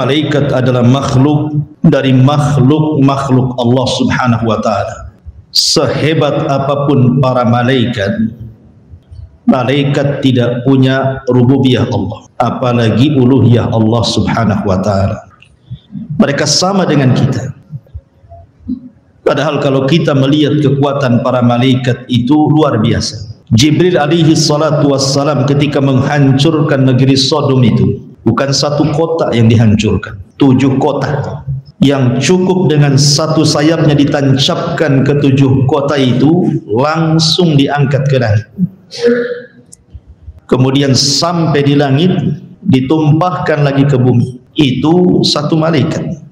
Malaikat adalah makhluk dari makhluk-makhluk Allah Subhanahu wa ta'ala. Sehebat apapun para malaikat, malaikat tidak punya rububiyah Allah, apalagi uluhiyah Allah Subhanahu wa ta'ala. Mereka sama dengan kita. Padahal kalau kita melihat kekuatan para malaikat itu luar biasa. Jibril alaihi salatu wassalam ketika menghancurkan negeri Sodom itu, bukan satu kota yang dihancurkan, 7 kota yang cukup dengan satu sayapnya ditancapkan ke 7 kota itu, langsung diangkat ke langit. Kemudian sampai di langit, ditumpahkan lagi ke bumi. Itu satu malaikat.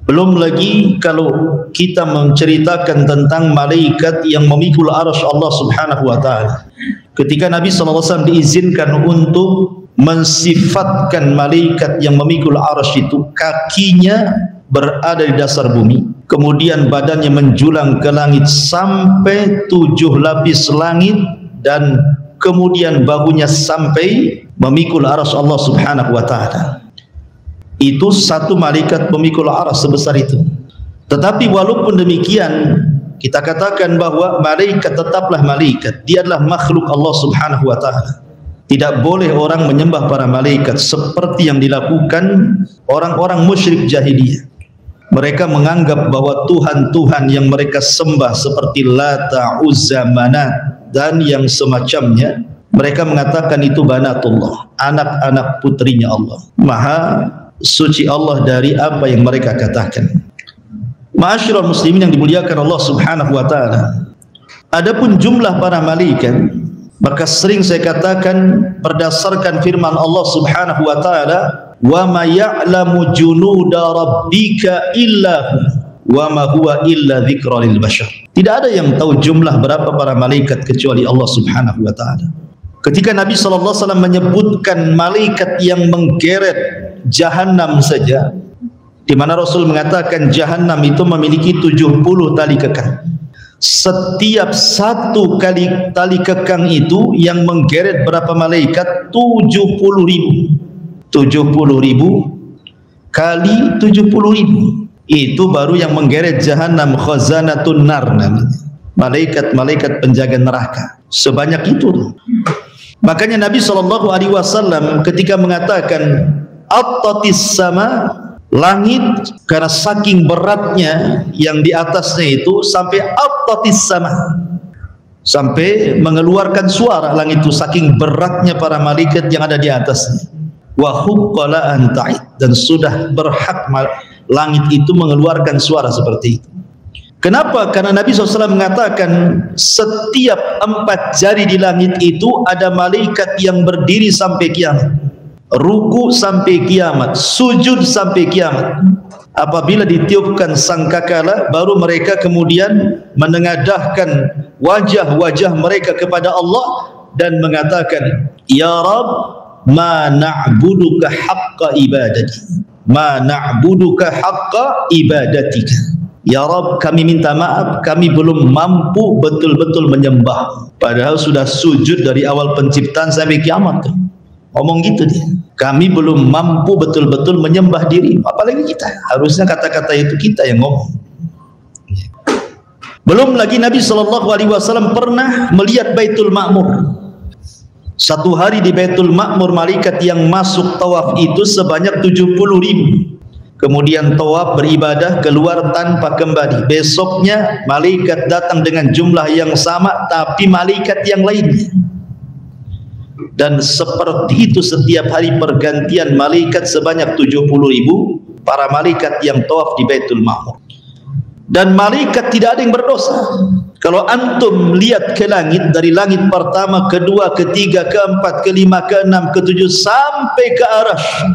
Belum lagi kalau kita menceritakan tentang malaikat yang memikul arsy Allah Subhanahu wa ta'ala. Ketika Nabi SAW diizinkan untuk mensifatkan malaikat yang memikul arsy itu, kakinya berada di dasar bumi, kemudian badannya menjulang ke langit sampai 7 lapis langit, dan kemudian bahunya sampai memikul arsy Allah Subhanahu wa ta'ala. Itu satu malaikat pemikul arsy sebesar itu. Tetapi walaupun demikian, kita katakan bahwa malaikat tetaplah malaikat. Dia adalah makhluk Allah Subhanahu wa ta'ala. Tidak boleh orang menyembah para malaikat seperti yang dilakukan orang-orang musyrik jahiliyah. Mereka menganggap bahwa Tuhan-Tuhan yang mereka sembah seperti Lata, Uzza, Manat dan yang semacamnya, mereka mengatakan itu banatullah, anak-anak putrinya Allah. Maha suci Allah dari apa yang mereka katakan. Ma'asyiral muslimin yang dimuliakan Allah Subhanahu wa ta'ala, adapun jumlah para malaikat, maka sering saya katakan berdasarkan firman Allah Subhanahu wa ta'ala, wa ma ya'lamu junuda rabbika illa wa ma huwa illa dzikra lil bashar. Tidak ada yang tahu jumlah berapa para malaikat kecuali Allah Subhanahu wa ta'ala. Ketika Nabi SAW menyebutkan malaikat yang menggeret Jahannam saja, di mana Rasul mengatakan Jahannam itu memiliki 70 tali kekang. Setiap satu kali tali kekang itu yang menggeret berapa malaikat? 70.000. 70.000 kali 70.000. Itu baru yang menggeret Jahannam, khazanatun nar namanya. Malaikat-malaikat penjaga neraka. Sebanyak itu. Makanya Nabi SAW ketika mengatakan attatis sama, langit karena saking beratnya yang di atasnya itu sampai attatis sama, sampai mengeluarkan suara langit itu saking beratnya para malaikat yang ada di atasnya. Wa huqqala an ta'id, dan sudah berhak langit itu mengeluarkan suara seperti itu. Kenapa? Karena Nabi SAW mengatakan setiap 4 jari di langit itu ada malaikat yang berdiri sampai kiamat, ruku sampai kiamat, sujud sampai kiamat. Apabila ditiupkan sangkakala, baru mereka kemudian menengadahkan wajah-wajah mereka kepada Allah dan mengatakan, Ya Rabb, ma na'buduka haqqa ibadati, ma na'buduka haqqa ibadatika. Ya Rabb, kami minta maaf, kami belum mampu betul-betul menyembah. Padahal sudah sujud dari awal penciptaan sampai kiamat. Ngomong gitu dia. Kami belum mampu betul-betul menyembah diri. Apalagi kita. Harusnya kata-kata itu kita yang ngomong. Belum lagi Nabi SAW pernah melihat Baitul Ma'mur. Satu hari di Baitul Ma'mur, malaikat yang masuk tawaf itu sebanyak 70.000. Kemudian tawaf beribadah, keluar tanpa kembali. Besoknya malaikat datang dengan jumlah yang sama, tapi malaikat yang lainnya. Dan seperti itu setiap hari pergantian malaikat sebanyak 70.000 para malaikat yang tawaf di Baitul Ma'mur. Dan malaikat tidak ada yang berdosa. Kalau antum lihat ke langit, dari langit pertama, kedua, ketiga, keempat, kelima, keenam, ketujuh sampai ke arasy,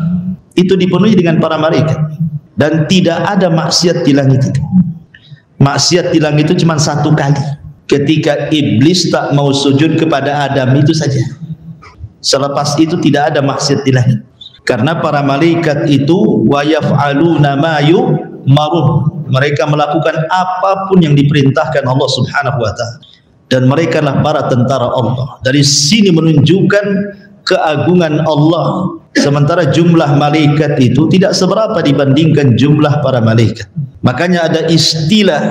itu dipenuhi dengan para malaikat. Dan tidak ada maksiat di langit itu. Maksiat di langit itu cuma 1 kali, ketika iblis tak mau sujud kepada Adam, itu saja. Selepas itu tidak ada maksiat di langit. Karena para malaikat itu wa yaf'aluna ma yu'marun, mereka melakukan apapun yang diperintahkan Allah Subhanahu wa ta'ala, dan mereka adalah para tentara Allah. Dari sini menunjukkan keagungan Allah, sementara jumlah malaikat itu tidak seberapa dibandingkan jumlah para malaikat. Makanya ada istilah,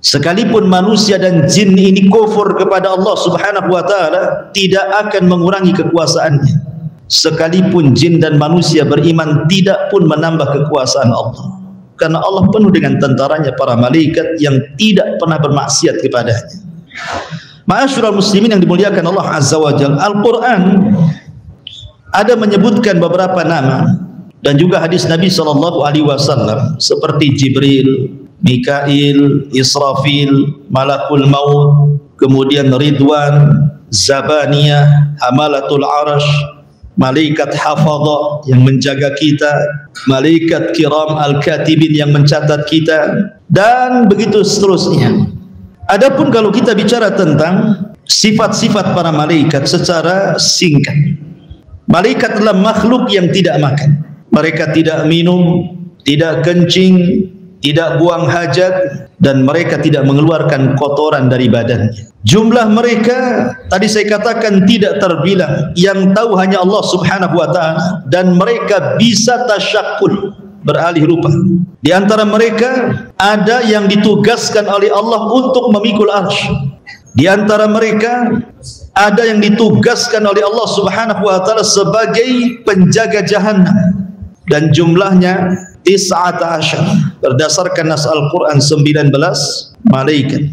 sekalipun manusia dan jin ini kufur kepada Allah Subhanahu wa taala, tidak akan mengurangi kekuasaannya. Sekalipun jin dan manusia beriman, tidak pun menambah kekuasaan Allah, karena Allah penuh dengan tentaranya para malaikat yang tidak pernah bermaksiat kepadanya. Ma'asyiral muslimin yang dimuliakan Allah Azza wa Jalla, Al-Quran ada menyebutkan beberapa nama dan juga hadis Nabi SAW seperti Jibril, Mikail, Israfil, Malakul Maut, kemudian Ridwan, Zabaniyah, Hamalatul Arash, malaikat hafadhah yang menjaga kita, malaikat kiram al-katibin yang mencatat kita, dan begitu seterusnya. Adapun kalau kita bicara tentang sifat-sifat para malaikat secara singkat, malaikat adalah makhluk yang tidak makan, mereka tidak minum, tidak kencing, tidak buang hajat, dan mereka tidak mengeluarkan kotoran dari badannya. Jumlah mereka tadi saya katakan tidak terbilang, yang tahu hanya Allah Subhanahu wa taala, dan mereka bisa tasyakkul, beralih rupa. Di antara mereka ada yang ditugaskan oleh Allah untuk memikul arsy. Di antara mereka ada yang ditugaskan oleh Allah Subhanahu wa taala sebagai penjaga jahannam, dan jumlahnya 19 berdasarkan nas Al-Quran, 19 malaikat.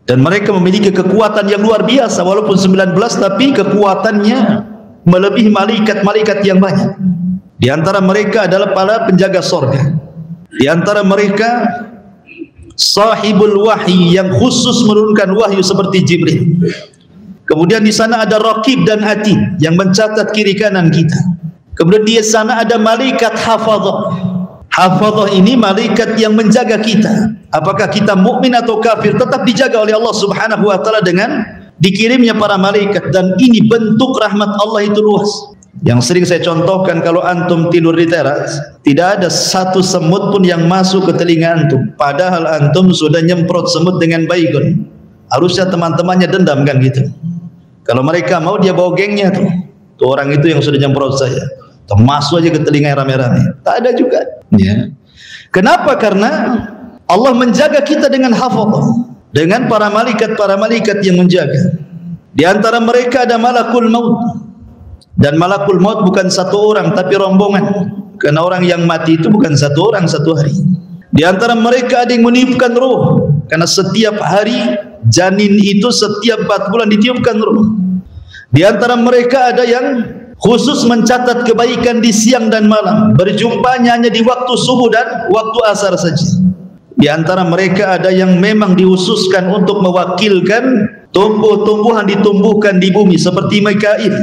Dan mereka memiliki kekuatan yang luar biasa, walaupun 19 tapi kekuatannya melebihi malaikat-malaikat yang banyak. Di antara mereka adalah para penjaga sorga. Di antara mereka sahibul wahyi yang khusus menurunkan wahyu seperti Jibril. Kemudian di sana ada Raqib dan Atid yang mencatat kiri kanan kita. Kemudian di sana ada malaikat hafadhah. Hafadhah ini malaikat yang menjaga kita. Apakah kita mukmin atau kafir, tetap dijaga oleh Allah Subhanahu wa taala dengan dikirimnya para malaikat. Dan ini bentuk rahmat Allah itu luas. Yang sering saya contohkan, kalau antum tidur di teras, tidak ada satu semut pun yang masuk ke telinga antum, padahal antum sudah nyemprot semut dengan baygon. Harusnya teman-temannya dendam kan gitu. Kalau mereka mau, dia bawa gengnya tuh orang itu yang sudah nyemprot saya, masuk aja ke telinga rame-rame. Tak ada juga ya. Kenapa? Karena Allah menjaga kita dengan hafadhah, dengan para malaikat yang menjaga. Di antara mereka ada Malakul Maut. Dan Malakul Maut bukan satu orang tapi rombongan, karena orang yang mati itu bukan satu orang satu hari. Di antara mereka ada yang meniupkan roh, karena setiap hari janin itu setiap 4 bulan ditiupkan roh. Di antara mereka ada yang khusus mencatat kebaikan di siang dan malam, berjumpanya hanya di waktu subuh dan waktu asar saja. Di antara mereka ada yang memang dihususkan untuk mewakilkan tumbuh-tumbuhan ditumbuhkan di bumi seperti Mikail,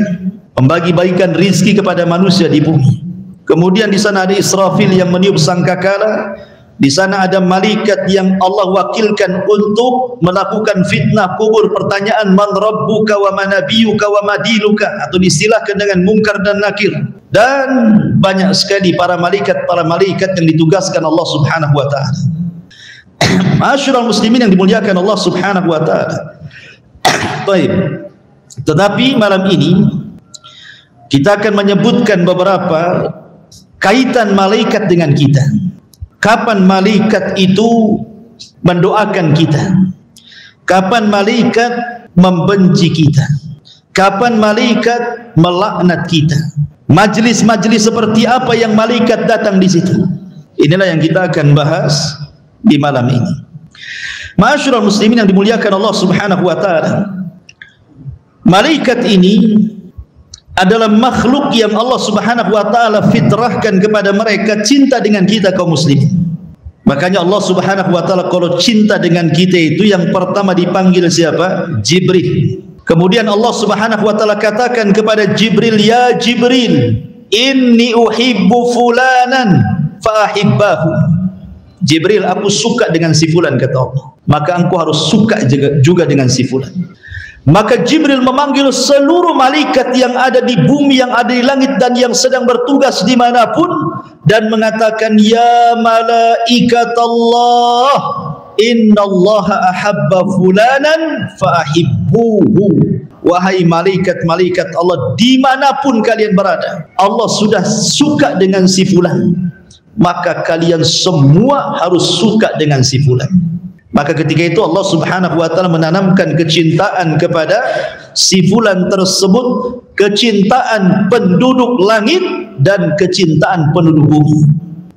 membagi bagikan rizki kepada manusia di bumi. Kemudian di sana ada Israfil yang meniup sangkakala. Di sana ada malaikat yang Allah wakilkan untuk melakukan fitnah kubur, pertanyaan man rabbuka wa man nabiyuka wa ma dinuka, atau diistilahkan dengan munkar dan nakir. Dan banyak sekali para malaikat yang ditugaskan Allah Subhanahu wa taala. Ma'asyiral muslimin yang dimuliakan Allah Subhanahu wa taala. Baik. Tetapi malam ini kita akan menyebutkan beberapa kaitan malaikat dengan kita. Kapan malaikat itu mendoakan kita? Kapan malaikat membenci kita? Kapan malaikat melaknat kita? Majlis-majlis seperti apa yang malaikat datang di situ? Inilah yang kita akan bahas di malam ini. Ma'asyiral muslimin yang dimuliakan Allah Subhanahu wa taala. Malaikat ini adalah makhluk yang Allah Subhanahu wa taala fitrahkan kepada mereka cinta dengan kita kaum muslimin. Makanya Allah Subhanahu wa taala kalau cinta dengan kita itu yang pertama dipanggil siapa? Jibril. Kemudian Allah Subhanahu wa taala katakan kepada Jibril, "Ya Jibril, inni uhibbu fulanan fa ahibbahu." Jibril, aku suka dengan si fulan, kata Allah. Maka engkau harus suka juga dengan si fulan. Maka Jibril memanggil seluruh malaikat yang ada di bumi, yang ada di langit, dan yang sedang bertugas dimanapun, dan mengatakan, "Ya malaikat Allah, innallaha ahabba fulanan fa'ahibbuhu." wahai malaikat-malaikat Allah, dimanapun kalian berada, Allah sudah suka dengan si fulan, maka kalian semua harus suka dengan si fulan. Maka ketika itu Allah Subhanahu wa taala menanamkan kecintaan kepada si fulan tersebut, kecintaan penduduk langit dan kecintaan penduduk bumi.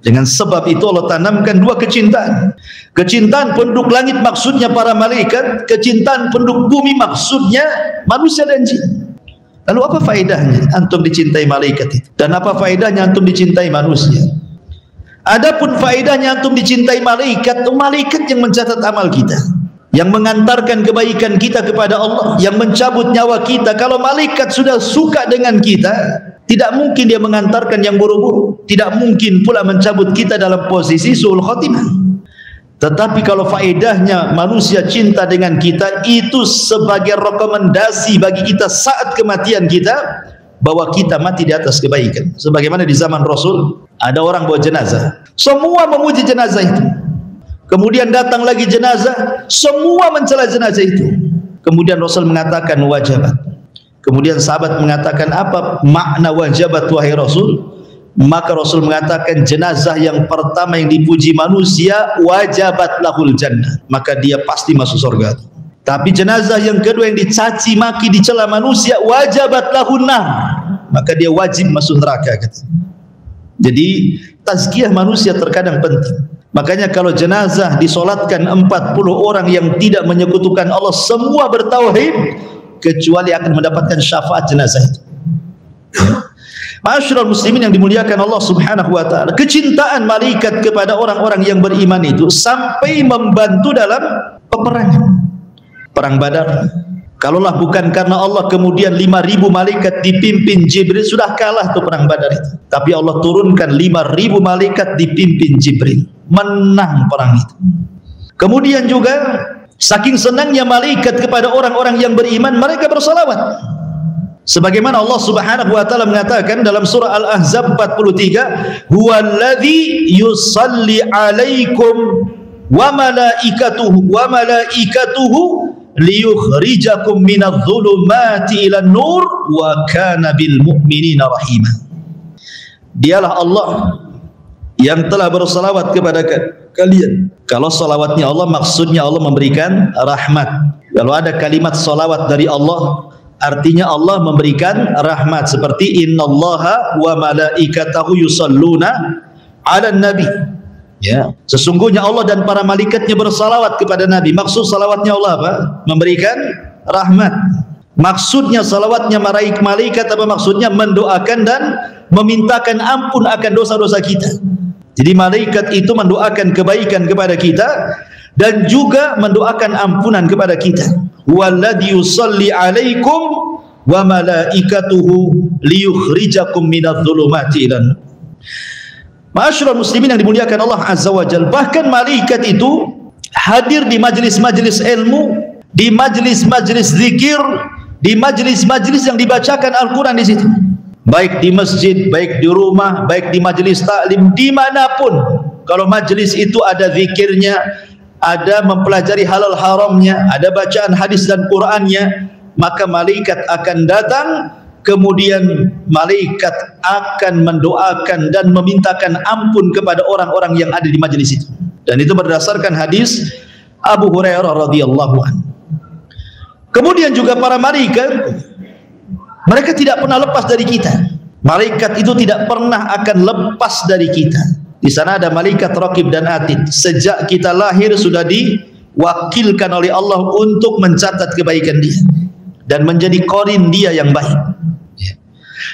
Dengan sebab itu Allah tanamkan dua kecintaan. Kecintaan penduduk langit maksudnya para malaikat, kecintaan penduduk bumi maksudnya manusia dan jin. Lalu apa faedahnya antum dicintai malaikat itu? Dan apa faedahnya antum dicintai manusia? Adapun faedahnya antum dicintai malaikat, malaikat yang mencatat amal kita, yang mengantarkan kebaikan kita kepada Allah, yang mencabut nyawa kita. Kalau malaikat sudah suka dengan kita, tidak mungkin dia mengantarkan yang buruk-buruk, tidak mungkin pula mencabut kita dalam posisi su'ul khotimah. Tetapi kalau faedahnya manusia cinta dengan kita, itu sebagai rekomendasi bagi kita saat kematian kita, bahwa kita mati di atas kebaikan. Sebagaimana di zaman Rasul, ada orang bawa jenazah, semua memuji jenazah itu. Kemudian datang lagi jenazah, semua mencela jenazah itu. Kemudian Rasul mengatakan wajabat. Kemudian sahabat mengatakan, apa makna wajabat wahai Rasul? Maka Rasul mengatakan, jenazah yang pertama yang dipuji manusia, wajabat lahul jannah, maka dia pasti masuk surga. Tapi jenazah yang kedua yang dicaci maki, dicela manusia, wajabat lahun nar, maka dia wajib masuk neraka. Jadi tazkiyah manusia terkadang penting. Makanya kalau jenazah disolatkan 40 orang yang tidak menyekutukan Allah, semua bertauhid, kecuali akan mendapatkan syafaat jenazah itu. Ma'asyiral muslimin yang dimuliakan Allah Subhanahu wa taala, kecintaan malaikat kepada orang-orang yang beriman itu sampai membantu dalam peperangan. Perang Badar, kalaulah bukan karena Allah, kemudian 5.000 malaikat dipimpin Jibril, sudah kalah tuh perang Badar itu. Tapi Allah turunkan 5.000 malaikat dipimpin Jibril, menang perang itu. Kemudian juga saking senangnya malaikat kepada orang-orang yang beriman, mereka bersalawat. Sebagaimana Allah Subhanahu wa taala mengatakan dalam surah Al-Ahzab 43, huwallazi yusalli alaikum wa malaikatuhu liyukhrijakum minadh-dhulumati ilan nur wa kana bil mu'minina rahima. Dialah Allah yang telah bersalawat kepada kalian. Kalau salawatnya Allah, maksudnya Allah memberikan rahmat. Kalau ada kalimat salawat dari Allah, artinya Allah memberikan rahmat. Seperti innallaha wa malaikatahu yusalluna 'alan nabi. Ya, sesungguhnya Allah dan para malaikatnya bersalawat kepada Nabi. Maksud salawatnya Allah apa? Memberikan rahmat. Maksudnya salawatnya malaikat apa maksudnya? Mendoakan dan memintakan ampun akan dosa-dosa kita. Jadi malaikat itu mendoakan kebaikan kepada kita dan juga mendoakan ampunan kepada kita. Walladzi yusalli 'alaikum wa malaikatuhu liyukhrijakum minadh-dhulumati ilan nur. Ma'asyiral muslimin yang dimuliakan Allah Azza wa Jalla, bahkan malaikat itu hadir di majlis-majlis ilmu, di majlis-majlis zikir, di majlis-majlis yang dibacakan Al-Quran di situ. Baik di masjid, baik di rumah, baik di majlis taklim, dimanapun. Kalau majlis itu ada zikirnya, ada mempelajari halal haramnya, ada bacaan hadis dan Qurannya, maka malaikat akan datang. Kemudian malaikat akan mendoakan dan memintakan ampun kepada orang-orang yang ada di majelis itu. Dan itu berdasarkan hadis Abu Hurairah radhiyallahu anhu. Kemudian juga para malaikat, mereka tidak pernah lepas dari kita. Malaikat itu tidak pernah akan lepas dari kita. Di sana ada malaikat raqib dan atid. Sejak kita lahir sudah diwakilkan oleh Allah untuk mencatat kebaikan dia dan menjadi qarin dia yang baik.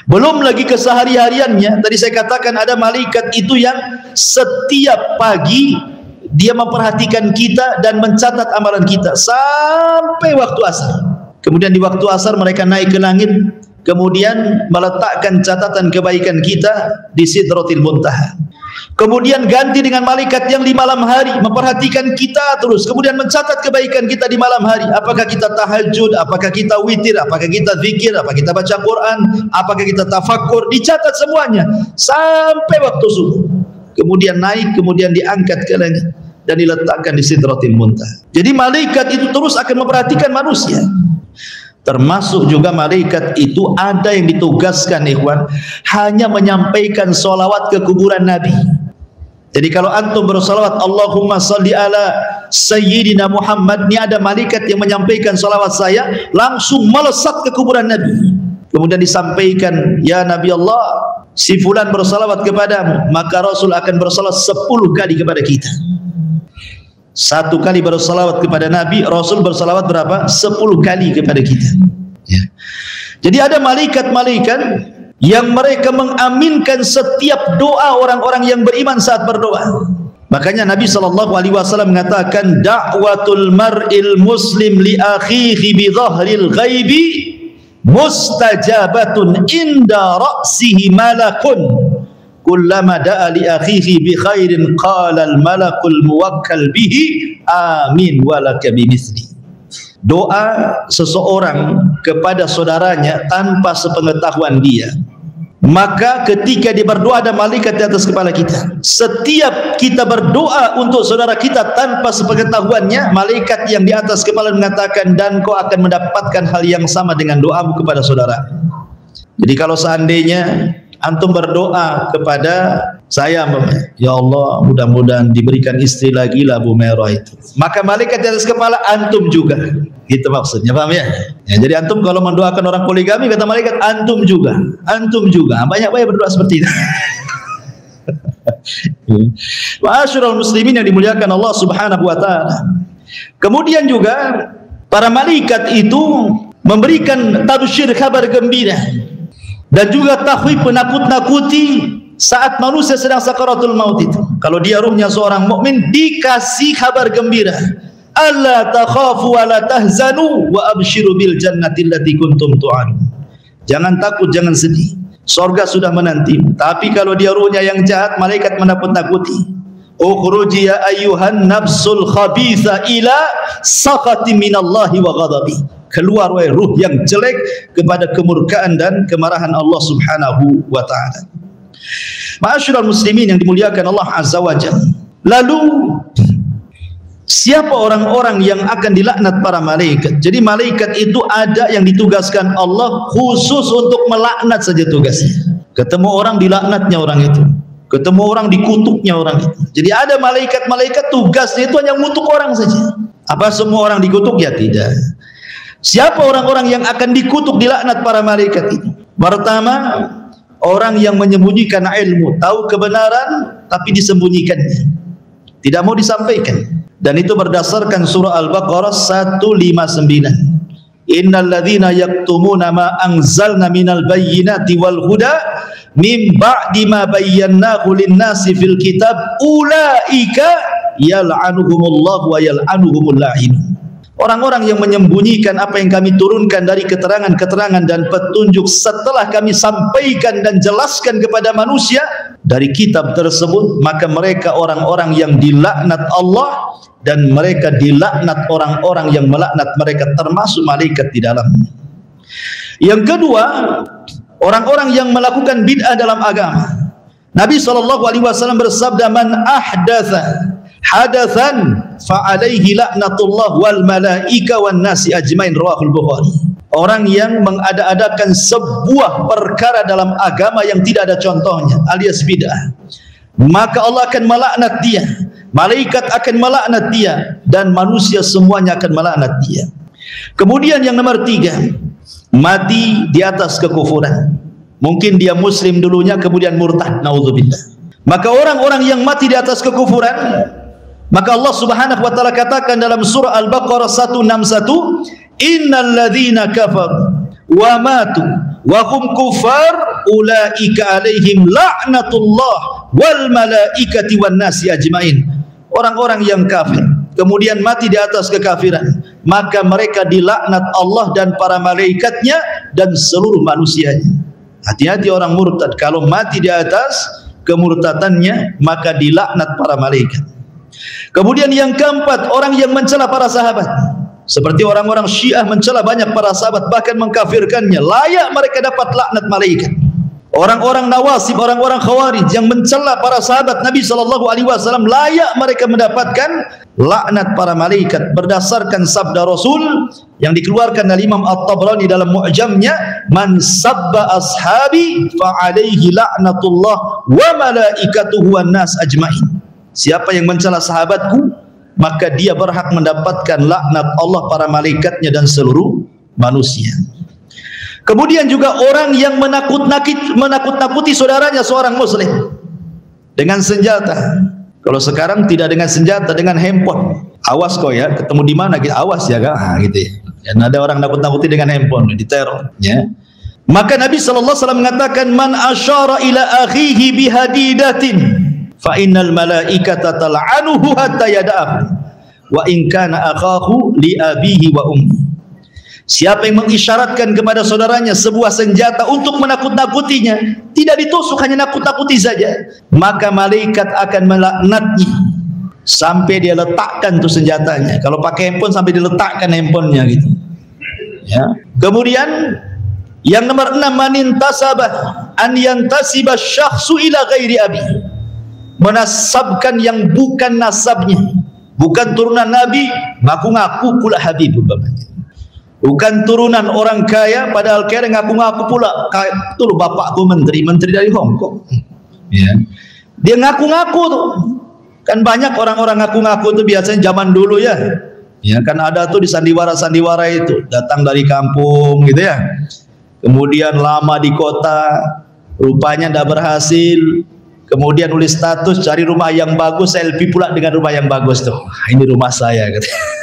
Belum lagi kesehari-hariannya. Tadi saya katakan ada malaikat itu yang setiap pagi dia memperhatikan kita dan mencatat amalan kita sampai waktu asar. Kemudian di waktu asar mereka naik ke langit, kemudian meletakkan catatan kebaikan kita di Sidratil Muntaha. Kemudian ganti dengan malaikat yang di malam hari memperhatikan kita terus, kemudian mencatat kebaikan kita di malam hari. Apakah kita tahajud, apakah kita witir, apakah kita zikir, apakah kita baca Quran, apakah kita tafakkur, dicatat semuanya sampai waktu subuh. Kemudian naik, kemudian diangkat ke langit dan diletakkan di Sidratil Muntaha. Jadi malaikat itu terus akan memperhatikan manusia. Termasuk juga malaikat itu ada yang ditugaskan ikhwan hanya menyampaikan solawat ke kuburan Nabi. Jadi kalau antum bersolawat Allahumma salli ala Sayyidina Muhammad, ini ada malaikat yang menyampaikan solawat saya langsung melesat ke kuburan Nabi. Kemudian disampaikan, ya Nabi Allah, si fulan bersalawat kepadamu, maka Rasul akan bersalawat 10 kali kepada kita. 1 kali bersalawat kepada Nabi, Rasul bersalawat berapa? 10 kali kepada kita. Ya. Jadi ada malaikat-malaikat yang mereka mengaminkan setiap doa orang-orang yang beriman saat berdoa. Makanya Nabi SAW mengatakan, da'watul mar'il muslim li akhihi bi dhahril ghaibi mustajabatun inda ra'sihi malakun kullama da'a li akhihi bi khairin qala al malakul muwakkal bihi amin walaka bimithli. Doa seseorang kepada saudaranya tanpa sepengetahuan dia, maka ketika dia berdoa ada malaikat di atas kepala kita. Setiap kita berdoa untuk saudara kita tanpa sepengetahuannya, malaikat yang di atas kepala mengatakan, dan kau akan mendapatkan hal yang sama dengan doamu kepada saudara. Jadi kalau seandainya antum berdoa kepada saya, ya Allah mudah-mudahan diberikan istri lagi lah Bu Merah itu, maka malaikat di atas kepala antum juga. Gitu maksudnya, paham ya? Ya, jadi antum kalau mendoakan orang poligami, kata malaikat antum juga, banyak-banyak berdoa seperti itu. Ma'asyiral muslimin yang dimuliakan Allah Subhanahu wa taala. Kemudian juga para malaikat itu memberikan tabsyir, kabar gembira, dan juga tahwib, penakut-nakuti saat manusia sedang sakaratul maut itu. Kalau dia ruhnya seorang mukmin, dikasih kabar gembira. Alla takhafu wa la tahzanu wa abshiru bil jannati allati kuntum tu'adun. Jangan takut, jangan sedih, surga sudah menanti. Tapi kalau dia ruhnya yang jahat, malaikat menakut-nakuti. Ukhruji ya ayyuhan nafsul khabitha ila sakhati minallahi wa ghadabi. Keluar wahai ruh yang jelek kepada kemurkaan dan kemarahan Allah Subhanahu wa taala. Ma'asyiral muslimin yang dimuliakan Allah Azza wa Jalla. Lalu siapa orang-orang yang akan dilaknat para malaikat? Jadi malaikat itu ada yang ditugaskan Allah khusus untuk melaknat saja tugasnya. Ketemu orang dilaknatnya orang itu, ketemu orang dikutuknya orang itu. Jadi ada malaikat-malaikat tugasnya itu hanya mengutuk orang saja. Apa semua orang dikutuk? Ya tidak. Siapa orang-orang yang akan dikutuk, dilaknat para malaikat itu? Pertama, orang yang menyembunyikan ilmu, tahu kebenaran tapi disembunyikannya, tidak mau disampaikan. Dan itu berdasarkan surah Al-Baqarah 159. Innal ladzina yaktumuna ma anzalna minal bayyinati wal huda min ba'di ma bayyanahu lin-nasi fil kitab ulaika yal'anuhumullahu wa yal'anuhumul la'in. Orang-orang yang menyembunyikan apa yang kami turunkan dari keterangan-keterangan dan petunjuk setelah kami sampaikan dan jelaskan kepada manusia dari kitab tersebut, maka mereka orang-orang yang dilaknat Allah, dan mereka dilaknat orang-orang yang melaknat mereka, termasuk malaikat di dalamnya. Yang kedua, orang-orang yang melakukan bid'ah dalam agama. Nabi SAW bersabda, man ahdatha hadathan fa'alaihi laknatullah wal malaika wan nasi ajmain, rawahul Bukhari. Orang yang mengada-adakan sebuah perkara dalam agama yang tidak ada contohnya, alias bid'ah, maka Allah akan melaknat dia, malaikat akan melaknat dia, dan manusia semuanya akan melaknat dia. Kemudian yang nomor 3, mati di atas kekufuran. Mungkin dia muslim dulunya kemudian murtad, naudzubillah. Maka orang-orang yang mati di atas kekufuran, maka Allah Subhanahu wa taala katakan dalam surah Al-Baqarah 161, innal ladzina kafaru wa matu wa hum kufar ulaika alaihim la'natullah wal malaikati wan nasi ajmain. Orang-orang yang kafir kemudian mati di atas kekafiran, maka mereka dilaknat Allah dan para malaikatnya dan seluruh manusianya. Hati-hati orang murtad, kalau mati di atas kemurtadannya maka dilaknat para malaikat. Kemudian yang keempat, orang yang mencela para sahabat, seperti orang-orang Syiah mencela banyak para sahabat, bahkan mengkafirkannya, layak mereka dapat laknat malaikat. Orang-orang Nawasib, orang-orang Khawarij yang mencela para sahabat Nabi SAW, layak mereka mendapatkan laknat para malaikat berdasarkan sabda Rasul yang dikeluarkan dari Imam At-Tabrani dalam Mu'jamnya, man sabba ashabi fa alaihi laknatullah wa malaikatuhu wan nas ajmain. Siapa yang mencela sahabatku, maka dia berhak mendapatkan laknat Allah, para malaikatnya dan seluruh manusia. Kemudian juga orang yang menakut-nakuti saudaranya seorang muslim dengan senjata. Kalau sekarang tidak dengan senjata, dengan handphone. Awas kau ya, ketemu di mana gitu, awas ya kan, gitu ya. Dan ada orang nakut-nakuti dengan handphone, diteror ya. Maka Nabi SAW mengatakan, man asyara ila akhihi bihadidatin fa innal malaikata tal'anuhu hatta yada'ahu wa in kana akhahu li abihi wa ummi. Siapa yang mengisyaratkan kepada saudaranya sebuah senjata untuk menakut-nakutinya, tidak ditusuk, hanya nakut-nakuti saja, maka malaikat akan melaknatnya sampai dia letakkan tuh senjatanya. Kalau pakai handphone sampai diletakkan handphonenya gitu. Ya. Kemudian yang nomor 6, manintasabah an yantasiba syakhsu ila ghairi abi. Menasabkan yang bukan nasabnya, bukan turunan Nabi, ngaku-ngaku pula Habib umpamanya. Bukan turunan orang kaya, padahal kaya ngaku-ngaku pula betul bapakku menteri dari Hong Kong. Ya. Dia ngaku-ngaku tuh. Kan banyak orang-orang ngaku-ngaku tuh biasanya zaman dulu ya. Ya kan ada tuh di sandiwara-sandiwara itu, datang dari kampung gitu ya. Kemudian lama di kota, rupanya tidak berhasil. Kemudian nulis status cari rumah yang bagus, selfie pula dengan rumah yang bagus tuh. Ini rumah saya katanya.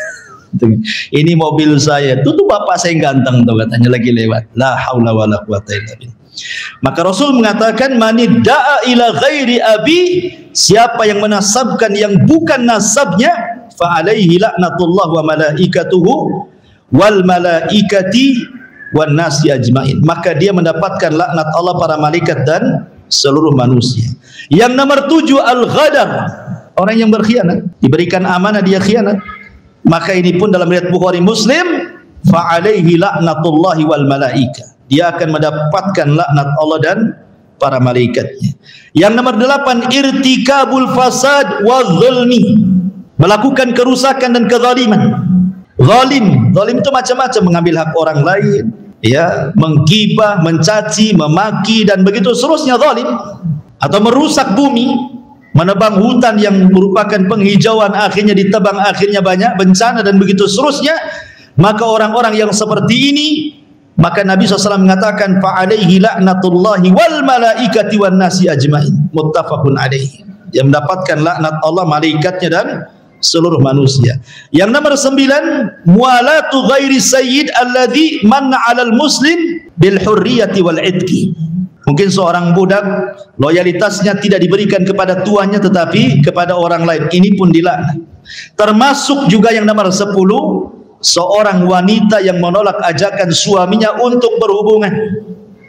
Ini mobil saya, tuh bapak saya yang ganteng tuh katanya lagi lewat. La haula wala quwata illa billah. Maka Rasul mengatakan, manidda'a ila ghairi abi, siapa yang menasabkan yang bukan nasabnya, fa alaihi laknatullah wa malaikatuhu wal malaikati wan nasi ajmain, maka dia mendapatkan laknat Allah, para malaikat dan seluruh manusia. Yang nomor 7, al-ghadar, orang yang berkhianat, diberikan amanah dia khianat. Maka ini pun dalam riwayat Bukhari Muslim, fa alaihi laknatullahi wal malaika, dia akan mendapatkan laknat Allah dan para malaikatnya. Yang nomor 8, irtikabul fasad wa zulmi, melakukan kerusakan dan kezaliman. Zalim itu macam-macam, mengambil hak orang lain, ya, menggibah, mencaci, memaki dan begitu seterusnya zalim, atau merusak bumi, menebang hutan yang merupakan penghijauan, akhirnya ditebang, akhirnya banyak bencana dan begitu seterusnya. Maka orang-orang yang seperti ini, maka Nabi SAW mengatakan, fa alaihi laknatullahi wal malaikati wan nasi ajmain, muttafaqun alaihi, yang mendapatkan laknat Allah, malaikatnya dan seluruh manusia. Yang nomor 9, mualatu ghairi sayyid alladhi manna 'alal muslim bil hurriyati wal idki. Mungkin seorang budak loyalitasnya tidak diberikan kepada tuannya tetapi kepada orang lain, ini pun dilaknat. Termasuk juga yang nomor 10, seorang wanita yang menolak ajakan suaminya untuk berhubungan,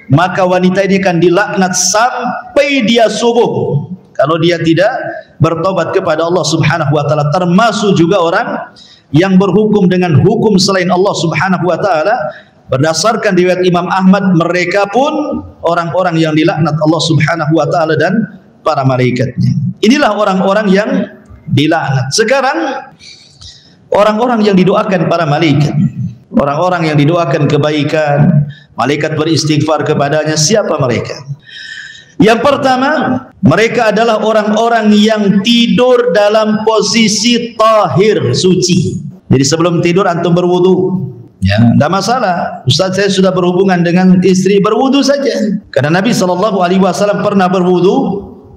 maka wanita ini akan dilaknat sampai dia subuh kalau dia tidak bertobat kepada Allah Subhanahu wa taala. Termasuk juga orang yang berhukum dengan hukum selain Allah Subhanahu wa taala. Berdasarkan riwayat Imam Ahmad, mereka pun orang-orang yang dilaknat Allah Subhanahu wa taala dan para malaikatnya. Inilah orang-orang yang dilaknat. Sekarang orang-orang yang didoakan para malaikat, orang-orang yang didoakan kebaikan, malaikat beristighfar kepadanya, siapa mereka? Yang pertama, mereka adalah orang-orang yang tidur dalam posisi tahir, suci. Jadi sebelum tidur antum berwudu. Ya, tidak masalah. Ustaz, saya sudah berhubungan dengan istri, berwudu saja. Karena Nabi SAW pernah berwudu,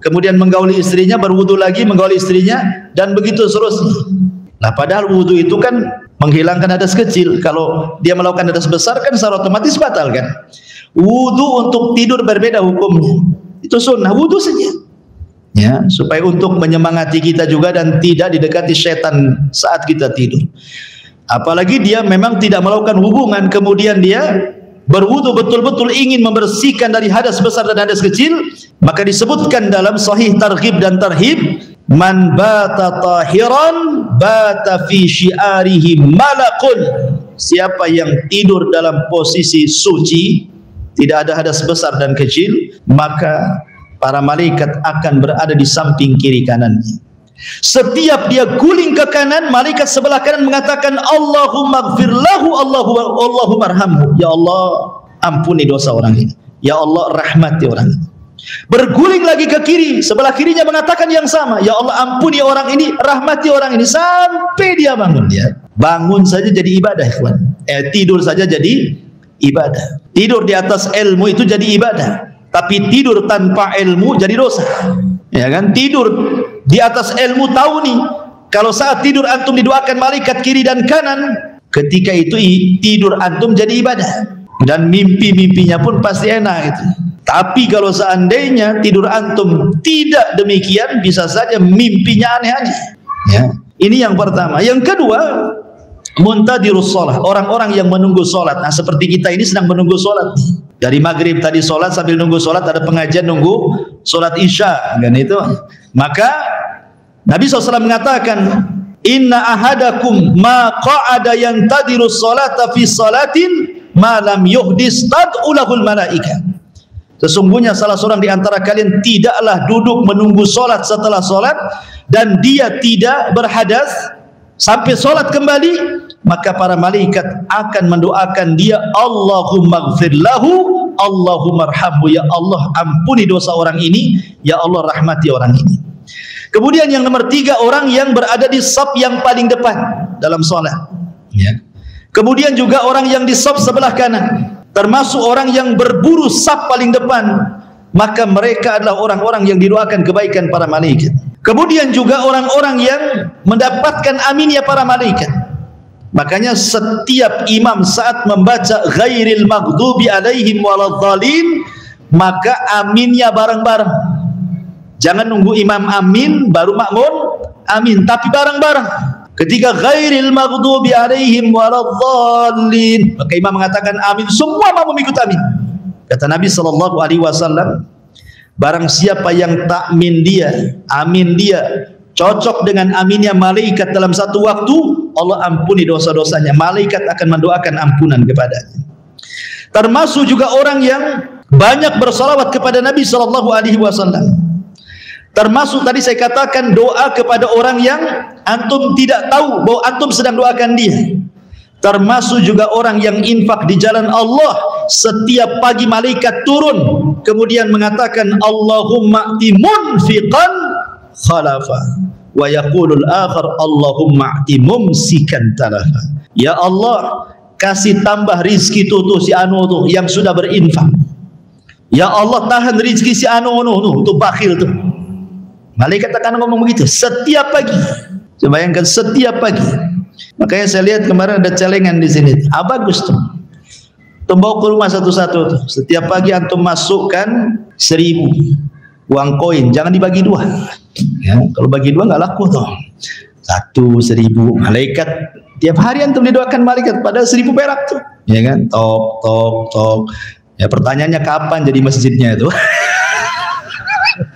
kemudian menggauli istrinya, berwudu lagi, menggauli istrinya, dan begitu seterusnya. Nah, padahal wudu itu kan menghilangkan hadas kecil. Kalau dia melakukan hadas besar kan secara otomatis batal kan. Wudu untuk tidur berbeda hukumnya. Itu sunnah, wudu saja. Ya, supaya untuk menyemangati kita juga dan tidak didekati setan saat kita tidur. Apalagi dia memang tidak melakukan hubungan, kemudian dia berwudu betul-betul ingin membersihkan dari hadas besar dan hadas kecil, maka disebutkan dalam Sahih Targhib dan Tarhib, man bata tahiran bata fi syi'arihi malakun, siapa yang tidur dalam posisi suci, tidak ada hadas besar dan kecil, maka para malaikat akan berada di samping kiri kanannya. Setiap dia guling ke kanan, malaikat sebelah kanan mengatakan Allahumma gfir lahu, Allahumma arhamhu. Ya Allah, ampuni dosa orang ini. Ya Allah, rahmati orang ini. Berguling lagi ke kiri, sebelah kirinya mengatakan yang sama. Ya Allah, ampuni orang ini, rahmati orang ini, sampai dia bangun. Dia bangun saja jadi ibadah, ikhwan. Tidur saja jadi ibadah. Tidur di atas ilmu itu jadi ibadah. Tapi tidur tanpa ilmu jadi dosa. Ya kan? Tidur di atas ilmu, tahu nih kalau saat tidur antum didoakan malaikat kiri dan kanan, ketika itu tidur antum jadi ibadah, dan mimpi-mimpinya pun pasti enak gitu. Tapi kalau seandainya tidur antum tidak demikian, bisa saja mimpinya aneh-aneh. Ya. Ini yang pertama. Yang kedua, muntadirus sholat, orang-orang yang menunggu sholat. Nah, seperti kita ini sedang menunggu sholat. Dari maghrib tadi sholat, sambil nunggu sholat ada pengajian nunggu sholat isya, kan itu. Maka Nabi SAW mengatakan, Inna ahadakum ma qa'ada yantadirus sholata fi sholatin ma lam yuhdis tad'ulahul malaika. Sesungguhnya salah seorang di antara kalian tidaklah duduk menunggu sholat setelah sholat, dan dia tidak berhadas sampai sholat kembali, maka para malaikat akan mendoakan dia, Allahumma gfir lahu, Allahumma arhamhu. Ya Allah, ampuni dosa orang ini, ya Allah, rahmati orang ini. Kemudian yang nomor tiga, orang yang berada di saf yang paling depan dalam sholat. Ya. Kemudian juga orang yang di saf sebelah kanan, termasuk orang yang berburu saf paling depan, maka mereka adalah orang-orang yang didoakan kebaikan para malaikat. Kemudian juga orang-orang yang mendapatkan aminnya para malaikat. Makanya setiap imam saat membaca ghairil maghdubi alaihim waladhdallin, maka aminnya bareng-bareng. Jangan nunggu imam amin baru makmum amin, tapi bareng-bareng. Ketika ghairil maghdubi alaihim waladhdallin, maka imam mengatakan amin, semua makmum ikut amin. Kata Nabi SAW, barang siapa yang takmin dia, amin dia cocok dengan aminnya malaikat dalam satu waktu, Allah ampuni dosa-dosanya. Malaikat akan mendoakan ampunan kepadanya. Termasuk juga orang yang banyak bersalawat kepada Nabi SAW. Termasuk tadi saya katakan doa kepada orang yang antum tidak tahu bahwa antum sedang doakan dia. Termasuk juga orang yang infak di jalan Allah. Setiap pagi malaikat turun kemudian mengatakan Allahumma ati munfiqan khalafa wa yaqulul akhar Allahumma ati mumsikan talafa. Ya Allah, kasih tambah rizki tuh si anu tuh yang sudah berinfak. Ya Allah, tahan rizki si anu tuh bakhil tuh. Malaikat akan ngomong begitu setiap pagi. Coba bayangkan, setiap pagi. Makanya saya lihat kemarin ada celengan di sini. Bagus tuh. Bawa ke rumah satu-satu tuh. Setiap pagi antum masukkan 1.000 uang koin, jangan dibagi dua. Ya, kalau bagi dua nggak laku tuh. 1.000 malaikat. Tiap hari antum didoakan malaikat, padahal 1.000 perak tuh. Ya kan? Tok. Ya, pertanyaannya kapan jadi masjidnya itu?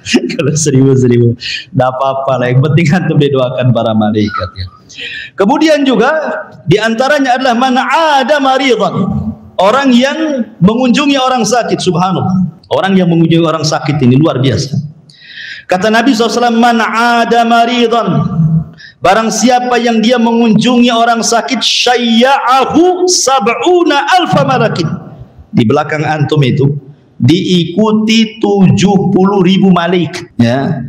Kalau 1.000 tidak apa-apa lah, yang penting antum didoakan para malaikat ya. Kemudian juga diantaranya adalah man ada maridhan, orang yang mengunjungi orang sakit. Subhanallah, orang yang mengunjungi orang sakit ini luar biasa. Kata Nabi SAW, man ada maridhan, barang siapa yang dia mengunjungi orang sakit, syayya'ahu sab'una alfa malakin, di belakang antum itu diikuti 70.000 malaikat. Ya,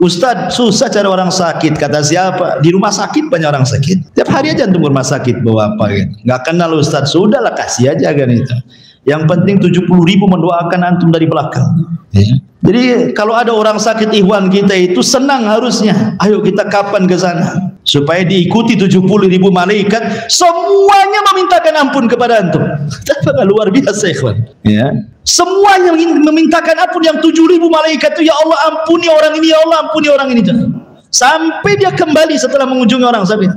Ustaz, susah cari orang sakit. Kata siapa? Di rumah sakit banyak orang sakit. Tiap hari aja antum ke rumah sakit bawa apa gitu. Nggak kenal Ustaz, sudahlah kasih aja kan itu. Yang penting 70.000 mendoakan antum dari belakang. Ya. Jadi kalau ada orang sakit ikhwan kita itu senang harusnya. Ayo kita kapan ke sana supaya diikuti 70.000 malaikat, semuanya memintakan ampun kepada antum. Tapi luar biasa ikhwan. Ya. Semuanya memintakan ampun, yang 7.000 malaikat itu, ya Allah ampuni orang ini, ya Allah ampuni orang ini. Sampai dia kembali setelah mengunjungi orang sakit.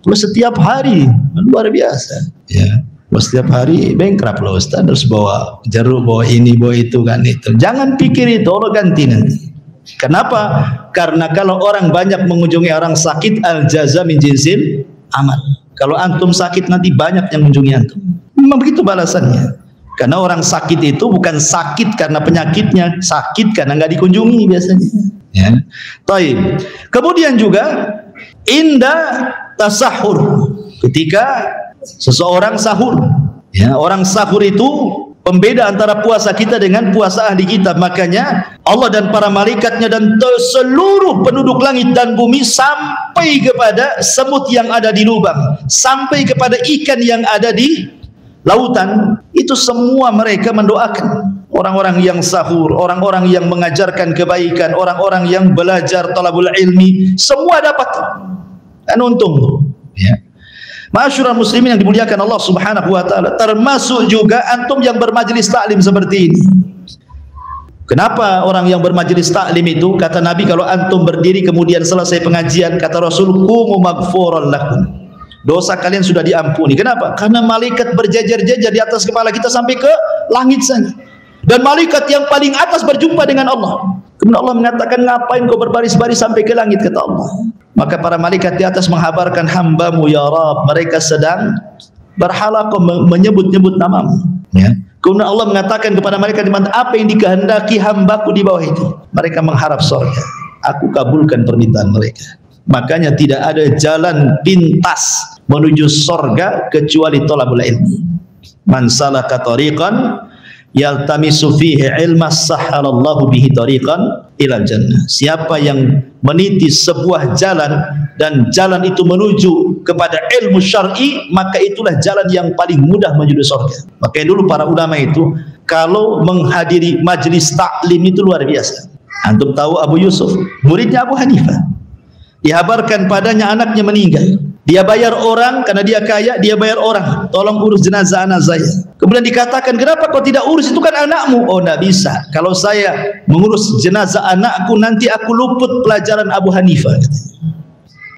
Terus setiap hari, luar biasa. Ya. Setiap hari bengkrap loh Ustaz, terus bawa jeruk, bawa ini, bawa itu kan itu. Jangan pikir itu, Allah ganti nanti. Kenapa? Karena kalau orang banyak mengunjungi orang sakit, al jaza min jinsil amal. Kalau antum sakit nanti banyak yang mengunjungi antum. Memang begitu balasannya. Karena orang sakit itu bukan sakit karena penyakitnya, sakit karena nggak dikunjungi biasanya. Ya. Taib. Kemudian juga indah tasahur, ketika seseorang sahur. Ya, orang sahur itu pembeda antara puasa kita dengan puasa ahli kita. Makanya Allah dan para malaikatnya dan seluruh penduduk langit dan bumi, sampai kepada semut yang ada di lubang, sampai kepada ikan yang ada di lautan, itu semua mereka mendoakan orang-orang yang sahur, orang-orang yang mengajarkan kebaikan, orang-orang yang belajar talabul ilmi, semua dapat kan untung. Ya. Ma'asyiral muslimin yang dimuliakan Allah Subhanahu wa taala, termasuk juga antum yang bermajlis taklim seperti ini. Kenapa orang yang bermajlis taklim itu, kata Nabi, kalau antum berdiri kemudian selesai pengajian, kata Rasul, qumu maghfuran lakum, dosa kalian sudah diampuni. Kenapa? Karena malaikat berjajar-jajar di atas kepala kita sampai ke langit sana. Dan malaikat yang paling atas berjumpa dengan Allah. Kemudian Allah mengatakan, ngapain kau berbaris-baris sampai ke langit, kata Allah. Maka para malaikat di atas menghabarkan, hambamu ya Rabb, mereka sedang berhalaqah menyebut-nyebut namamu. Ya. Kemudian Allah mengatakan kepada mereka, apa yang dikehendaki hambaku di bawah itu? Mereka mengharap surga. Aku kabulkan permintaan mereka. Makanya tidak ada jalan pintas menuju surga kecuali thalabul ilmi. Man salaka tariqan yaltamisu fihi ilma sahhalallahu bihi tariqan ilal jannah. Siapa yang meniti sebuah jalan dan jalan itu menuju kepada ilmu syar'i, maka itulah jalan yang paling mudah menuju surga. Makanya dulu para ulama itu kalau menghadiri majlis taklim itu luar biasa. Antum tahu Abu Yusuf, muridnya Abu Hanifah, dihabarkan padanya anaknya meninggal. Dia bayar orang karena dia kaya, dia bayar orang, tolong urus jenazah anak saya. Kemudian dikatakan, kenapa kau tidak urus, itu kan anakmu? Oh, tidak bisa, kalau saya mengurus jenazah anakku nanti aku luput pelajaran Abu Hanifah.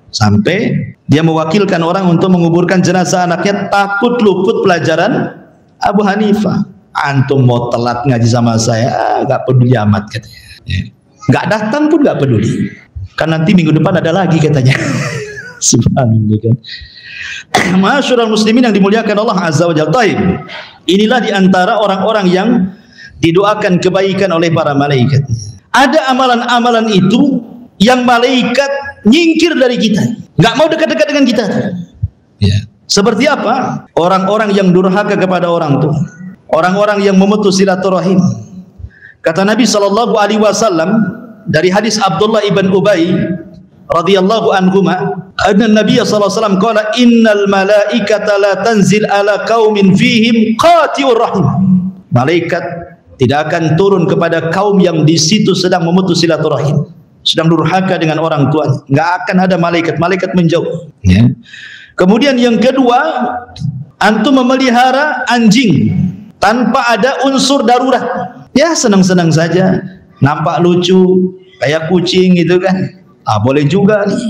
Sampai dia mewakilkan orang untuk menguburkan jenazah anaknya, takut luput pelajaran Abu Hanifah. Antum mau telat ngaji sama saya, gak peduli amat katanya. Gak datang pun gak peduli, kan nanti minggu depan ada lagi katanya. Subhanallah kan. Ma'asyiral muslimin yang dimuliakan Allah Azza wa Jalla. Taib. Inilah diantara orang-orang yang didoakan kebaikan oleh para malaikat. Ada amalan-amalan itu yang malaikat nyingkir dari kita, nggak mau dekat-dekat dengan kita. Ya. Seperti apa? Orang-orang yang durhaka kepada orang tua, orang-orang yang memutus silaturahim. Kata Nabi sallallahu alaihi wasallam dari hadis Abdullah ibn Ubay radhiyallahu anhuma, anna Nabi sallallahu alaihi wasallam qala innal malaikata la tanzil ala qaumin fihim qati'ur rahim. Malaikat tidak akan turun kepada kaum yang di situ sedang memutus silaturahim, sedang durhaka dengan orang tuanya. Enggak akan ada malaikat, malaikat menjauh. Ya. Kemudian yang kedua, antum memelihara anjing tanpa ada unsur darurat. Ya, senang-senang saja, nampak lucu kayak kucing gitu kan. Boleh juga nih.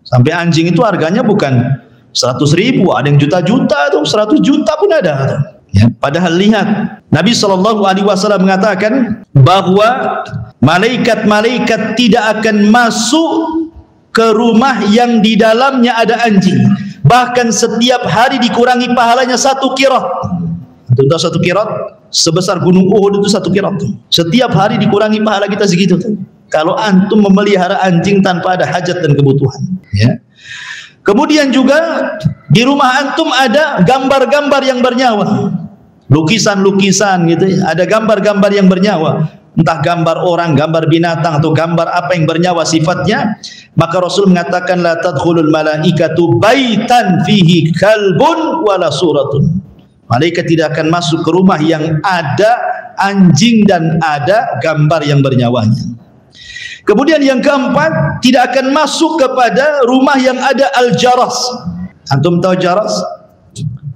Sampai anjing itu harganya bukan 100.000, ada yang juta-juta tuh, 100 juta pun ada. Ya, padahal lihat, Nabi SAW mengatakan bahwa malaikat-malaikat tidak akan masuk ke rumah yang di dalamnya ada anjing. Bahkan setiap hari dikurangi pahalanya 1 qirat. Tentu 1 qirat sebesar gunung Uhud itu 1 qirat. Setiap hari dikurangi pahala kita segitu tuh. Kalau antum memelihara anjing tanpa ada hajat dan kebutuhan. Ya. Kemudian juga di rumah antum ada gambar-gambar yang bernyawa, lukisan-lukisan gitu ya. Ada gambar-gambar yang bernyawa, entah gambar orang, gambar binatang, atau gambar apa yang bernyawa sifatnya. Maka Rasul mengatakan, la tadkhulul malaikatu baitan fihi kalbun wala suratun. Malaikat tidak akan masuk ke rumah yang ada anjing dan ada gambar yang bernyawanya. Kemudian yang keempat, tidak akan masuk kepada rumah yang ada al-jaras. Antum tahu jaras?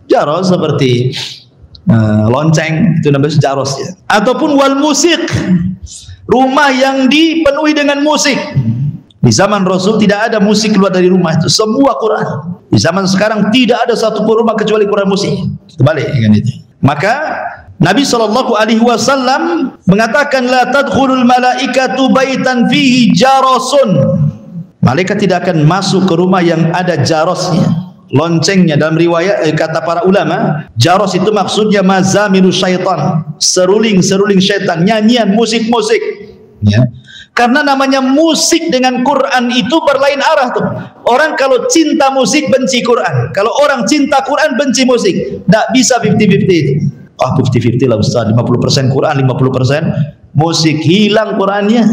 Jaras seperti lonceng, itu namanya jaras ya. Ataupun wal musik, rumah yang dipenuhi dengan musik. Di zaman Rasul tidak ada musik keluar dari rumah itu, semua Quran. Di zaman sekarang tidak ada satu rumah kecuali Quran musik. Terbalik kan itu. Maka Nabi SAW mengatakan, la tadkhulul malaikatu baitan fihi jarasun. Malaikat tidak akan masuk ke rumah yang ada jarasnya. loncengnya. Dalam riwayat kata para ulama, jaros itu maksudnya mazamiru syaitan, seruling-seruling syaitan, nyanyian, musik-musik, ya. Karena namanya musik dengan Quran itu berlain arah tuh. Orang kalau cinta musik benci Quran, kalau orang cinta Quran benci musik. Tidak bisa 50-50 itu. 50-50 lah Ustaz, 50% Quran, 50% musik, hilang Qurannya,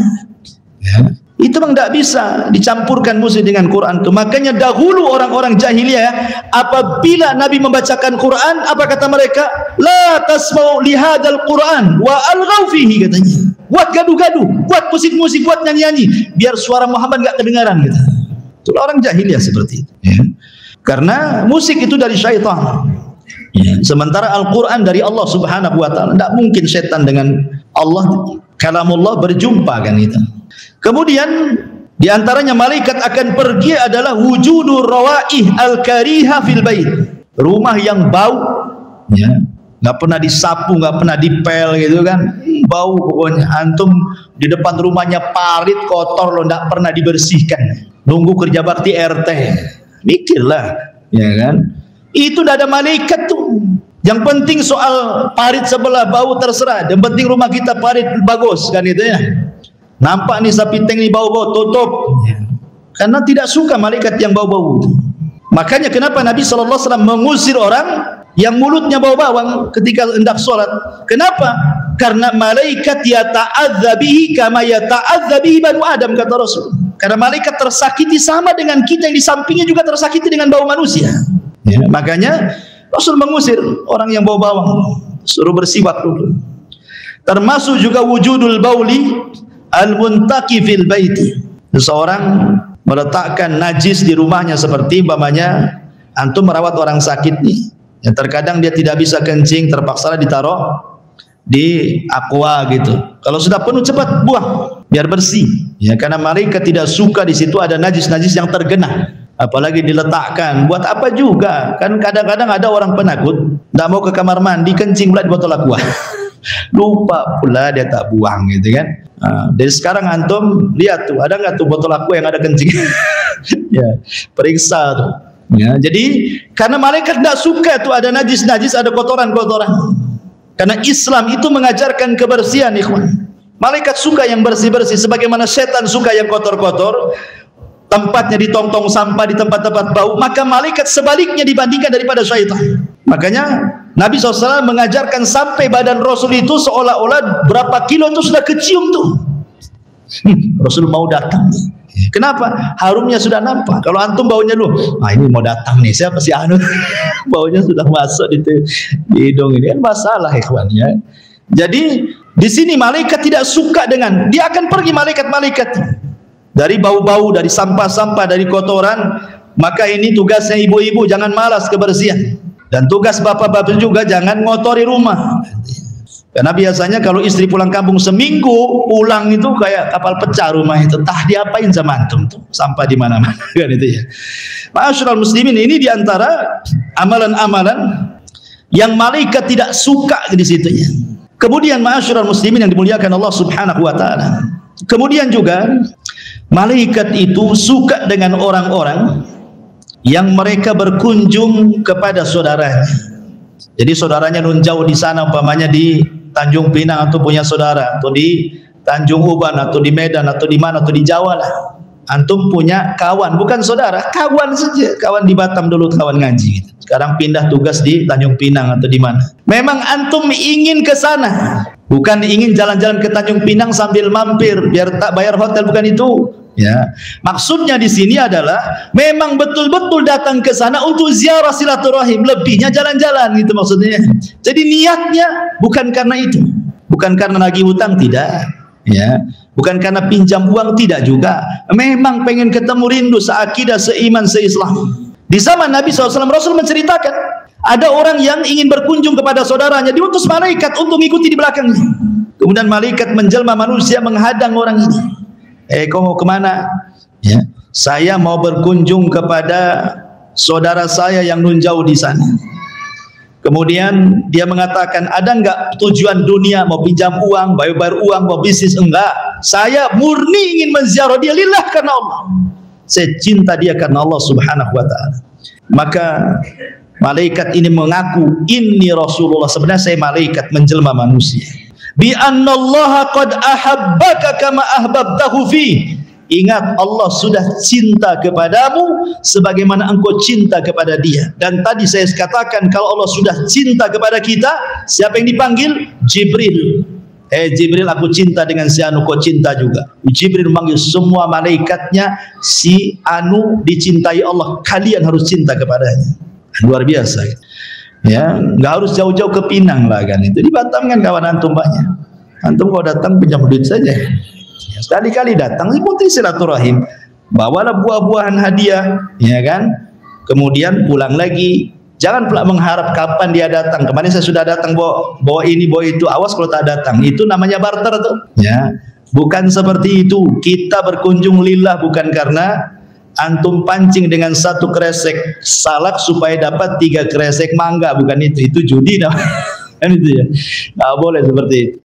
ya. Itu memang tidak bisa dicampurkan musik dengan Quran itu. Makanya dahulu orang-orang jahiliyah apabila Nabi membacakan Quran, apa kata mereka? La tasma'u lihadal Quran wa alghaw fihi, katanya. Buat gaduh-gaduh, buat musik-musik, buat nyanyi-nyanyi, biar suara Muhammad enggak kedengaran, gitu. Itu orang jahiliyah seperti itu, ya. Karena musik itu dari syaitan, ya. Sementara Al-Quran dari Allah Subhanahu wa ta'ala. Tidak mungkin syaitan dengan Allah, kalamullah, berjumpa, kan itu. Kemudian diantaranya malaikat akan pergi adalah wujudur rawaih al-kariha fil bait, rumah yang bau, ya, nggak pernah disapu, nggak pernah dipel, gitu kan, bau pokoknya. Antum di depan rumahnya parit, kotor loh, nggak pernah dibersihkan, nunggu kerja bakti RT, mikirlah, ya kan. Itu tidak ada malaikat tuh. Yang penting soal parit sebelah bau terserah, yang penting rumah kita parit bagus, kan itu ya. Nampak nih sapi teng ini bau-bau, tutup, ya. Karena tidak suka malaikat yang bau-bau. Makanya kenapa Nabi SAW mengusir orang yang mulutnya bau bawang ketika hendak sholat? Kenapa? Karena malaikat yata'adza bihi kama yata'adza bihi banu Adam, kata Rasul. Karena malaikat tersakiti sama dengan kita yang di sampingnya juga tersakiti dengan bau manusia, ya. Makanya Rasul mengusir orang yang bau bawang, suruh bersiwak dulu. Termasuk juga wujudul bauli al-muntaqi fil baiti. Seseorang meletakkan najis di rumahnya, seperti umpamanya antum merawat orang sakit nih, yang terkadang dia tidak bisa kencing, terpaksa ditaruh di aqua gitu. Kalau sudah penuh cepat buang biar bersih, ya, karena malaikat tidak suka di situ ada najis-najis yang tergenang, apalagi diletakkan. Buat apa juga? Kan kadang-kadang ada orang penakut tidak mau ke kamar mandi, kencing pula di botol aqua. Lupa pula dia tak buang, gitu kan. Nah, dari sekarang antum lihat tuh, ada nggak tuh botol aqua yang ada kencing? Ya, periksa tuh, ya. Jadi karena malaikat tidak suka tuh ada najis-najis, ada kotoran-kotoran. Karena Islam itu mengajarkan kebersihan, ikhwan. Malaikat suka yang bersih-bersih, sebagaimana setan suka yang kotor-kotor. Tempatnya di tong-tong sampah, di tempat-tempat bau, maka malaikat sebaliknya dibandingkan daripada syaitan. Makanya Nabi SAW mengajarkan sampai badan Rasul itu seolah-olah berapa kilo itu sudah kecium tuh. Rasul mau datang. Kenapa? Harumnya sudah nampak. Kalau antum baunya lu, ini mau datang nih, siapa sih anu? Baunya sudah masuk di hidung, ini kan masalah, ikhwan, ya. Jadi di sini malaikat tidak suka dengan, dia akan pergi malaikat-malaikat dari bau-bau, dari sampah-sampah, dari kotoran. Maka ini tugasnya ibu-ibu, jangan malas kebersihan. Dan tugas bapak-bapak juga jangan ngotori rumah. Karena biasanya kalau istri pulang kampung seminggu, pulang itu kayak kapal pecah rumah itu. Entah diapain sama antum tuh, sampah di mana-mana, kan itu ya. Ma'asyiral muslimin, ini diantara amalan-amalan yang malaikat tidak suka di situ ya. Kemudian ma'asyiral muslimin yang dimuliakan Allah Subhanahu wa taala. Kemudian juga malaikat itu suka dengan orang-orang yang mereka berkunjung kepada saudaranya. Jadi saudaranya nun jauh di sana, umpamanya di Tanjung Pinang atau punya saudara, atau di Tanjung Uban, atau di Medan, atau di mana, atau di Jawa lah. Antum punya kawan, bukan saudara, kawan saja. Kawan di Batam dulu, kawan ngaji gitu. Sekarang pindah tugas di Tanjung Pinang atau di mana. Memang antum ingin ke sana, bukan ingin jalan-jalan ke Tanjung Pinang sambil mampir biar tak bayar hotel, bukan itu. Ya, maksudnya di sini adalah memang betul-betul datang ke sana untuk ziarah silaturahim, lebihnya jalan-jalan gitu maksudnya. Jadi niatnya bukan karena itu, bukan karena nagih hutang, tidak, ya, bukan karena pinjam uang, tidak juga. Memang pengen ketemu, rindu, seakidah, seiman, seislam. Di zaman Nabi SAW, Rasul menceritakan ada orang yang ingin berkunjung kepada saudaranya, diutus malaikat untuk mengikuti di belakangnya. Kemudian malaikat menjelma manusia menghadang orang ini. Kau mau kemana? Ya, saya mau berkunjung kepada saudara saya yang nun jauh di sana. Kemudian dia mengatakan, ada enggak tujuan dunia, mau pinjam uang, bayar uang, mau bisnis? Enggak, saya murni ingin menziarah dia lillah, karena Allah. Saya cinta dia karena Allah Subhanahu wa ta'ala. Maka malaikat ini mengaku, inni Rasulullah, sebenarnya saya malaikat menjelma manusia. Bi annallaha qad ahabbaka kama ahbabtahu fi. Ingat, Allah sudah cinta kepadamu sebagaimana engkau cinta kepada dia. Dan tadi saya katakan, kalau Allah sudah cinta kepada kita, siapa yang dipanggil? Jibril. Jibril, aku cinta dengan si Anu, kau cinta juga. Jibril memanggil semua malaikatnya, si Anu dicintai Allah, kalian harus cinta kepadanya. Luar biasa. Ya, nggak harus jauh-jauh ke Pinang lah kan, itu di Batam kan kawan antum banyak. Antum kau datang pinjam duit saja. Sekali-kali datang ikuti silaturahim, bawalah buah-buahan hadiah, ya kan, kemudian pulang lagi. Jangan pula mengharap kapan dia datang. Kemarin saya sudah datang bawa ini bawa itu, awas kalau tak datang, itu namanya barter tuh, ya. Bukan seperti itu. Kita berkunjung lillah, bukan karena antum pancing dengan satu kresek salak supaya dapat 3 kresek mangga, bukan itu judi namanya. Kan itu ya, nggak boleh seperti itu.